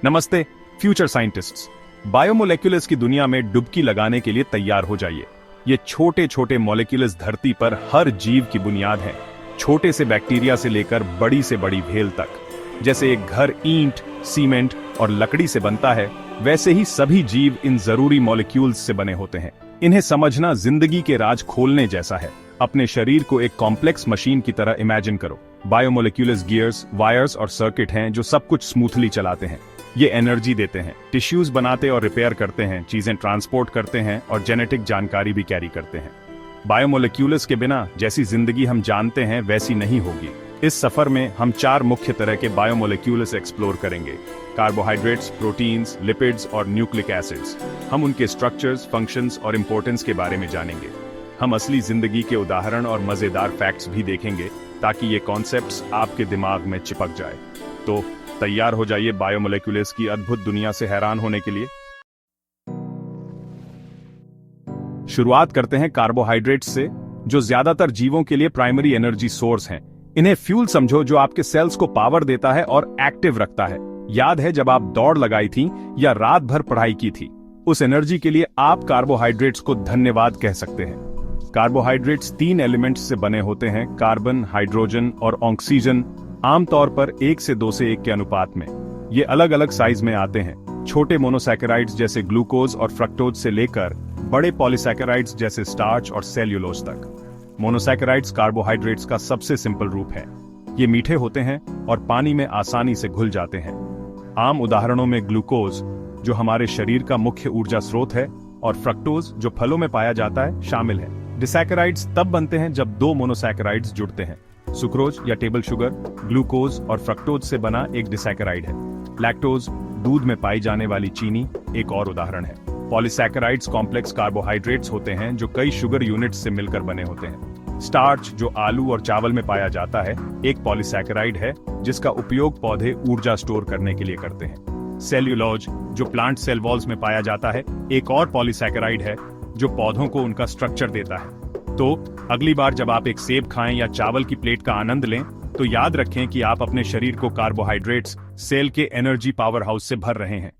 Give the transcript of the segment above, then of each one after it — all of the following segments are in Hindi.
नमस्ते फ्यूचर साइंटिस्ट्स। बायोमोलेक्यूल्स की दुनिया में डुबकी लगाने के लिए तैयार हो जाइए। ये छोटे छोटे मॉलिक्यूल्स धरती पर हर जीव की बुनियाद हैं। छोटे से बैक्टीरिया से लेकर बड़ी से बड़ी भेल तक। जैसे एक घर ईंट, सीमेंट और लकड़ी से बनता है, वैसे ही सभी जीव इन जरूरी मॉलिक्यूल्स से बने होते हैं। इन्हें समझना जिंदगी के राज खोलने जैसा है। अपने शरीर को एक कॉम्प्लेक्स मशीन की तरह इमेजिन करो। बायोमोलेक्यूल्स गियर्स, वायर्स और सर्किट हैं जो सब कुछ स्मूथली चलाते हैं। ये एनर्जी देते हैं, टिश्यूज बनाते और रिपेयर करते हैं, चीजें ट्रांसपोर्ट करते हैं और जेनेटिक जानकारी भी कैरी करते हैं। बायोमोलेक्यूल्स के बिना जैसी जिंदगी हम जानते हैं वैसी नहीं होगी। इस सफर में हम 4 मुख्य तरह के बायोमोलेक्यूल्स एक्सप्लोर करेंगे: कार्बोहाइड्रेट्स, प्रोटीन्स, लिपिड्स और न्यूक्लिक एसिड्स। हम उनके स्ट्रक्चर्स, फंक्शंस और इंपॉर्टेंस के बारे में जानेंगे। हम असली जिंदगी के उदाहरण और मजेदार फैक्ट्स भी देखेंगे ताकि ये कॉन्सेप्ट्स आपके दिमाग में चिपक जाए। तो तैयार हो जाइए बायोमोलेक्यूल्स की अद्भुत दुनिया से हैरान होने के लिए। शुरुआत करते हैं कार्बोहाइड्रेट्स से, जो ज्यादातर जीवों के लिए प्राइमरी एनर्जी सोर्स हैं। इन्हें फ्यूल समझो जो आपके सेल्स को पावर देता है और एक्टिव रखता है। याद है जब आप दौड़ लगाई थी या रात भर पढ़ाई की थी? उस एनर्जी के लिए आप कार्बोहाइड्रेट्स को धन्यवाद कह सकते हैं। कार्बोहाइड्रेट्स 3 एलिमेंट्स से बने होते हैं: कार्बन, हाइड्रोजन और ऑक्सीजन। आमतौर पर 1 से 2 से 1 के अनुपात में। ये अलग अलग साइज में आते हैं। छोटे मोनोसैकेराइड्स जैसे ग्लूकोज और फ्रक्टोज से लेकर बड़े पॉलीसैकेराइड्स जैसे स्टार्च और सेल्यूलोज तक। मोनोसैकेराइड्स कार्बोहाइड्रेट्स का सबसे सिंपल रूप है। ये मीठे होते हैं और पानी में आसानी से घुल जाते हैं। आम उदाहरणों में ग्लूकोज, जो हमारे शरीर का मुख्य ऊर्जा स्रोत है, और फ्रक्टोज, जो फलों में पाया जाता है, शामिल है। डिसैकेराइड्स तब बनते हैं जब 2 मोनोसैकेराइड्स जुड़ते हैं। सुक्रोज या टेबल शुगर ग्लूकोज और फ्रक्टोज से बना एक डिसैकेराइड है। लैक्टोज, दूध में पाई जाने वाली चीनी, एक और उदाहरण है। पॉलीसैकेराइड्स कॉम्प्लेक्स कार्बोहाइड्रेट्स होते हैं जो कई शुगर यूनिट्स से मिलकर बने होते हैं। स्टार्च, जो आलू और चावल में पाया जाता है, एक पॉलीसैकेराइड है जिसका उपयोग पौधे ऊर्जा स्टोर करने के लिए करते हैं। सेल्यूलोज, जो प्लांट सेल वॉल्स में पाया जाता है, एक और पॉलीसैकेराइड है जो पौधों को उनका स्ट्रक्चर देता है। तो अगली बार जब आप एक सेब खाएं या चावल की प्लेट का आनंद लें, तो याद रखें कि आप अपने शरीर को कार्बोहाइड्रेट्स, सेल के एनर्जी पावर हाउस से भर रहे हैं।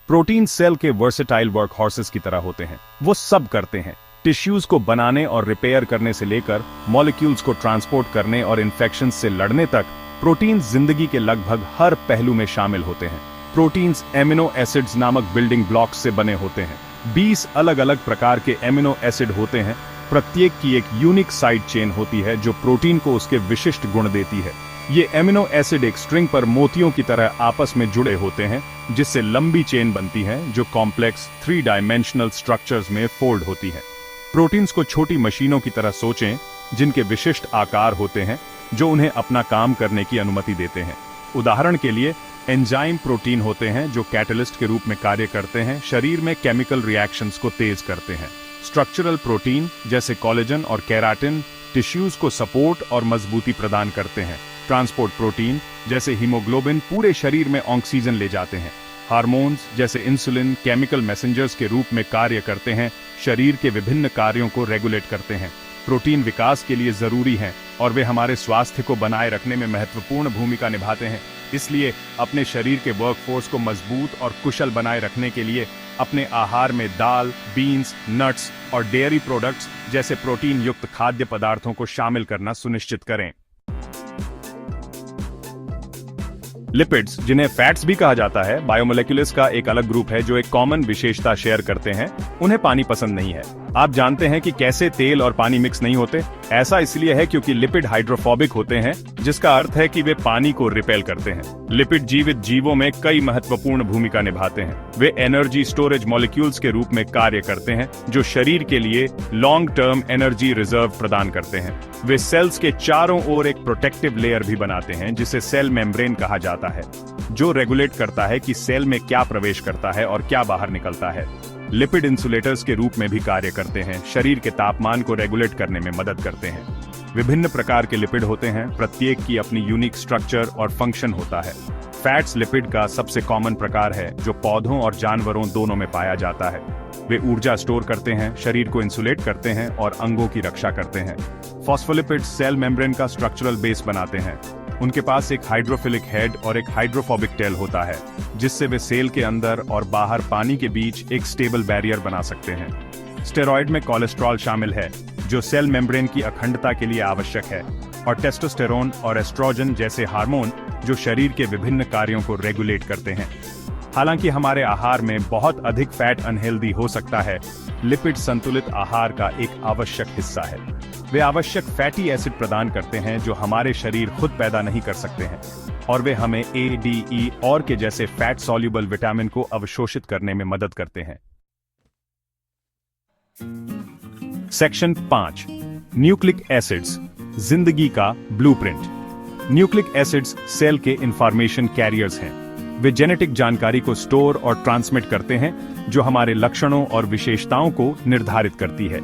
प्रोटीन सेल के वर्सेटाइल वर्क हॉर्सेस की तरह होते हैं। वो सब करते हैं, टिश्यूज को बनाने और रिपेयर करने से लेकर मॉलिक्यूल्स को ट्रांसपोर्ट करने और इन्फेक्शन से लड़ने तक। प्रोटीन जिंदगी के लगभग हर पहलू में शामिल होते हैं। प्रोटीन्स एमिनो एसिड्स नामक बिल्डिंग ब्लॉक्स से बने होते हैं। 20 अलग अलग प्रकार के एमिनो एसिड होते हैं। प्रत्येक की एक यूनिक साइड चेन होती है जो प्रोटीन को उसके विशिष्ट गुण देती है। ये एमिनो एसिड एक स्ट्रिंग पर मोतियों की तरह आपस में जुड़े होते हैं, जिससे लंबी चेन बनती है जो कॉम्प्लेक्स 3 डायमेंशनल स्ट्रक्चर्स में फोल्ड होती है। प्रोटीन्स को छोटी मशीनों की तरह सोचें, जिनके विशिष्ट आकार होते हैं जो उन्हें अपना काम करने की अनुमति देते हैं। उदाहरण के लिए एंजाइम प्रोटीन होते हैं जो कैटलिस्ट के रूप में कार्य करते हैं, शरीर में केमिकल रिएक्शंस को तेज करते हैं। स्ट्रक्चरल प्रोटीन जैसे कोलेजन और केराटिन टिश्यूज को सपोर्ट और मजबूती प्रदान करते हैं। ट्रांसपोर्ट प्रोटीन जैसे हीमोग्लोबिन पूरे शरीर में ऑक्सीजन ले जाते हैं। हार्मोन्स जैसे इंसुलिन केमिकल मैसेंजर्स के रूप में कार्य करते हैं, शरीर के विभिन्न कार्यों को रेगुलेट करते हैं। प्रोटीन विकास के लिए जरूरी हैं और वे हमारे स्वास्थ्य को बनाए रखने में महत्वपूर्ण भूमिका निभाते हैं। इसलिए अपने शरीर के वर्कफोर्स को मजबूत और कुशल बनाए रखने के लिए अपने आहार में दाल, बीन्स, नट्स और डेयरी प्रोडक्ट्स जैसे प्रोटीन युक्त खाद्य पदार्थों को शामिल करना सुनिश्चित करें। लिपिड्स, जिन्हें फैट्स भी कहा जाता है, बायोमोलेक्यूल्स का एक अलग ग्रुप है जो एक कॉमन विशेषता शेयर करते हैं। उन्हें पानी पसंद नहीं है। आप जानते हैं कि कैसे तेल और पानी मिक्स नहीं होते? ऐसा इसलिए है क्योंकि लिपिड हाइड्रोफोबिक होते हैं, जिसका अर्थ है कि वे पानी को रिपेल करते हैं। लिपिड जीवित जीवों में कई महत्वपूर्ण भूमिका निभाते हैं। वे एनर्जी स्टोरेज मॉलिक्यूल्स के रूप में कार्य करते हैं जो शरीर के लिए लॉन्ग टर्म एनर्जी रिजर्व प्रदान करते हैं। वे सेल्स के चारों ओर एक प्रोटेक्टिव लेयर भी बनाते हैं जिसे सेल मेम्ब्रेन कहा जाता है, जो रेगुलेट करता है कि सेल में क्या प्रवेश करता है और क्या बाहर निकलता है। लिपिड इंसुलेटर्स के रूप में भी कार्य करते हैं, शरीर के तापमान को रेगुलेट करने में मदद करते हैं। विभिन्न प्रकार के लिपिड होते हैं, प्रत्येक की अपनी यूनिक स्ट्रक्चर और फंक्शन होता है। फैट्स लिपिड का सबसे कॉमन प्रकार है जो पौधों और जानवरों दोनों में पाया जाता है। वे ऊर्जा स्टोर करते हैं, शरीर को इंसुलेट करते हैं और अंगों की रक्षा करते हैं। फॉस्फोलिपिड्स सेल मेम्ब्रेन का स्ट्रक्चरल बेस बनाते हैं। उनके पास एक हाइड्रोफिलिक हेड और एक हाइड्रोफोबिक टेल होता है, जिससे वे सेल के अंदर और बाहर पानी के बीच एक स्टेबल बैरियर बना सकते हैं। स्टेरॉयड में कोलेस्ट्रॉल शामिल है, जो सेल मेम्ब्रेन की अखंडता के लिए आवश्यक है, और टेस्टोस्टेरोन और एस्ट्रोजन जैसे हार्मोन जो शरीर के विभिन्न कार्यों को रेगुलेट करते हैं। हालांकि हमारे आहार में बहुत अधिक फैट अनहेल्दी हो सकता है, लिपिड संतुलित आहार का एक आवश्यक हिस्सा है। वे आवश्यक फैटी एसिड प्रदान करते हैं जो हमारे शरीर खुद पैदा नहीं कर सकते हैं, और वे हमें ए, डी, ई और के जैसे फैट सॉल्युबल विटामिन को अवशोषित करने में मदद करते हैं। सेक्शन 5, न्यूक्लिक एसिड्स, जिंदगी का ब्लूप्रिंट। न्यूक्लिक एसिड्स सेल के इंफॉर्मेशन कैरियर्स हैं। वे जेनेटिक जानकारी को स्टोर और ट्रांसमिट करते हैं, जो हमारे लक्षणों और विशेषताओं को निर्धारित करती है।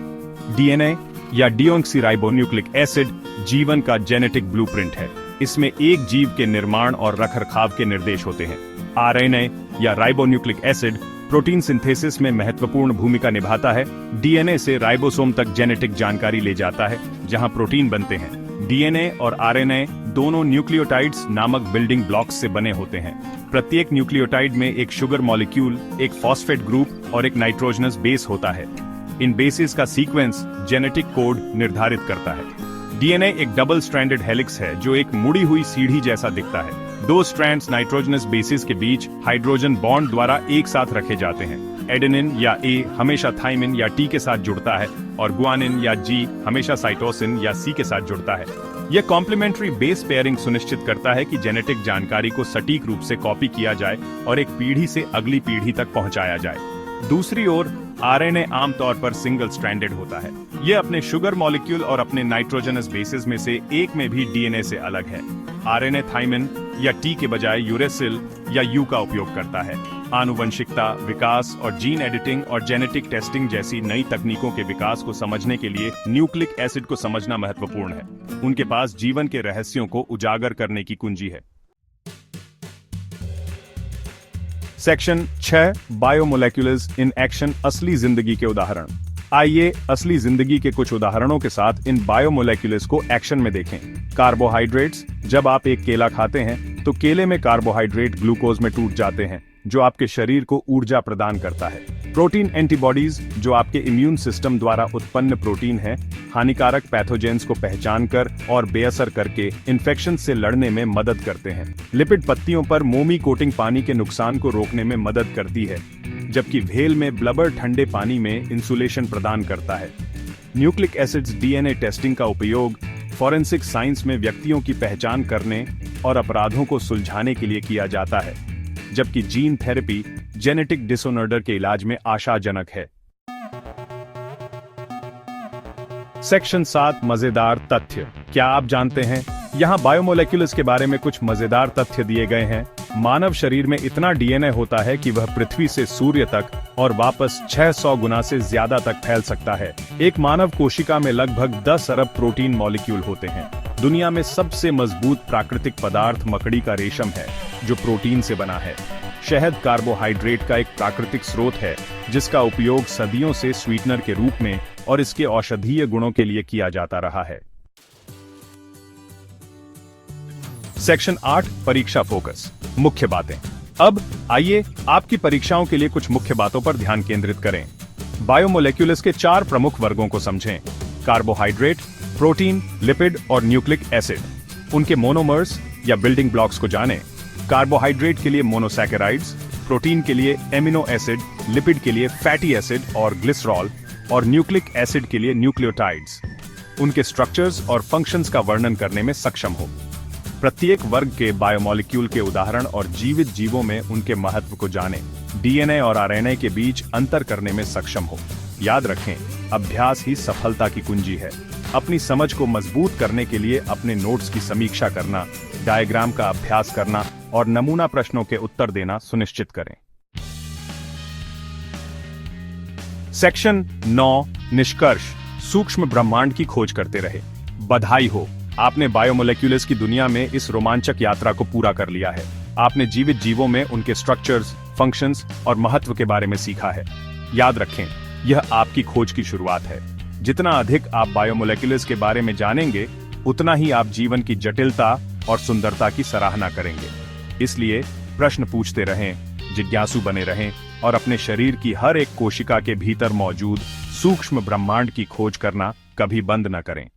डीएनए या डीऑक्सीराइबोन्यूक्लिक एसिड जीवन का जेनेटिक ब्लूप्रिंट है। इसमें एक जीव के निर्माण और रखरखाव के निर्देश होते हैं। आरएनए या राइबोन्यूक्लिक एसिड प्रोटीन सिंथेसिस में महत्वपूर्ण भूमिका निभाता है। डीएनए से राइबोसोम तक जेनेटिक जानकारी ले जाता है, जहां प्रोटीन बनते हैं। डीएनए और आरएनए दोनों न्यूक्लियोटाइड्स नामक बिल्डिंग ब्लॉक्स से बने होते हैं। प्रत्येक न्यूक्लियोटाइड में एक शुगर मॉलिक्यूल, एक फॉस्फेट ग्रुप और एक नाइट्रोजनस बेस होता है। इन बेसिस का सीक्वेंस जेनेटिक कोड निर्धारित करता है। डीएनए एक डबल स्ट्रैंडेड हेलिक्स है जो एक मुड़ी हुई सीढ़ी जैसा दिखता है। 2 स्ट्रैंड्स नाइट्रोजनस बेसिस के बीच हाइड्रोजन बॉन्ड द्वारा एक साथ रखे जाते हैं। एडेनिन या ए हमेशा थाइमिन या टी के साथ जुड़ता है, और गुआनिन या जी हमेशा साइटोसिन या सी के साथ जुड़ता है। यह कॉम्प्लीमेंट्री बेस पेयरिंग सुनिश्चित करता है कि जेनेटिक जानकारी को सटीक रूप से कॉपी किया जाए और एक पीढ़ी से अगली पीढ़ी तक पहुंचाया जाए। दूसरी ओर आरएनए आमतौर पर सिंगल स्ट्रैंडेड होता है। यह अपने शुगर मॉलिक्यूल और अपने नाइट्रोजनस बेसिस में से एक में भी डीएनए से अलग है। आरएनए थाइमिन या टी के बजाय यूरेसिल या यू का उपयोग करता है। आनुवंशिकता, विकास और जीन एडिटिंग और जेनेटिक टेस्टिंग जैसी नई तकनीकों के विकास को समझने के लिए न्यूक्लिक एसिड को समझना महत्वपूर्ण है। उनके पास जीवन के रहस्यों को उजागर करने की कुंजी है। सेक्शन 6, बायोमोलेक्यूल्स इन एक्शन, असली जिंदगी के उदाहरण। आइए असली जिंदगी के कुछ उदाहरणों के साथ इन बायोमोलेक्यूल्स को एक्शन में देखें। कार्बोहाइड्रेट्स, जब आप एक केला खाते हैं तो केले में कार्बोहाइड्रेट ग्लूकोज में टूट जाते हैं, जो आपके शरीर को ऊर्जा प्रदान करता है। प्रोटीन एंटीबॉडीज, जो आपके इम्यून सिस्टम द्वारा उत्पन्न प्रोटीन है, हानिकारक पैथोजेंस को पहचानकर और बेअसर करके इन्फेक्शन से लड़ने में मदद करते हैं। लिपिड पत्तियों पर मोमी कोटिंग पानी के नुकसान को रोकने में मदद करती है, जबकि भेल में ब्लबर ठंडे पानी में इंसुलेशन प्रदान करता है। न्यूक्लिक एसिड्स डीएनए टेस्टिंग का उपयोग फॉरेंसिक साइंस में व्यक्तियों की पहचान करने और अपराधों को सुलझाने के लिए किया जाता है, जबकि जीन थेरेपी जेनेटिक डिसऑर्डर के इलाज में आशाजनक है। सेक्शन 7, मजेदार तथ्य। क्या आप जानते हैं, यहाँ बायोमोलेक्यूल्स के बारे में कुछ मजेदार तथ्य दिए गए हैं। मानव शरीर में इतना डीएनए होता है कि वह पृथ्वी से सूर्य तक और वापस 600 गुना से ज्यादा तक फैल सकता है। एक मानव कोशिका में लगभग 10 अरब प्रोटीन मॉलिक्यूल होते हैं। दुनिया में सबसे मजबूत प्राकृतिक पदार्थ मकड़ी का रेशम है, जो प्रोटीन से बना है। शहद कार्बोहाइड्रेट का एक प्राकृतिक स्रोत है, जिसका उपयोग सदियों से स्वीटनर के रूप में और इसके औषधीय गुणों के लिए किया जाता रहा है। सेक्शन 8, परीक्षा फोकस, मुख्य बातें। अब आइए आपकी परीक्षाओं के लिए कुछ मुख्य बातों पर ध्यान केंद्रित करें। बायोमोलेक्यूल्स के 4 प्रमुख वर्गों को समझें। कार्बोहाइड्रेट, प्रोटीन, लिपिड और न्यूक्लिक एसिड। उनके मोनोमर्स या बिल्डिंग ब्लॉक्स को जानें। कार्बोहाइड्रेट के लिए मोनोसैकेराइड्स, प्रोटीन के लिए एमिनो एसिड, लिपिड के लिए फैटी एसिड और ग्लिसरॉल, और न्यूक्लिक एसिड के लिए न्यूक्लियोटाइड्स। उनके स्ट्रक्चर्स और फंक्शंस का वर्णन करने में सक्षम हो। प्रत्येक वर्ग के बायोमोलिक्यूल के उदाहरण और जीवित जीवों में उनके महत्व को जानें। डीएनए और आरएनए के बीच अंतर करने में सक्षम हो। याद रखें, अभ्यास ही सफलता की कुंजी है। अपनी समझ को मजबूत करने के लिए अपने नोट्स की समीक्षा करना, डायग्राम का अभ्यास करना और नमूना प्रश्नों के उत्तर देना सुनिश्चित करें। सेक्शन 9, निष्कर्ष, सूक्ष्म ब्रह्मांड की खोज करते रहे। बधाई हो, आपने बायोमोलेक्यूल्स की दुनिया में इस रोमांचक यात्रा को पूरा कर लिया है। आपने जीवित जीवों में उनके स्ट्रक्चर्स, फंक्शंस और महत्व के बारे में सीखा है। याद रखें, यह आपकी खोज की शुरुआत है। जितना अधिक आप बायोमोलेक्यूल्स के बारे में जानेंगे, उतना ही आप जीवन की जटिलता और सुंदरता की सराहना करेंगे। इसलिए प्रश्न पूछते रहें, जिज्ञासु बने रहें और अपने शरीर की हर एक कोशिका के भीतर मौजूद सूक्ष्म ब्रह्मांड की खोज करना कभी बंद न करें।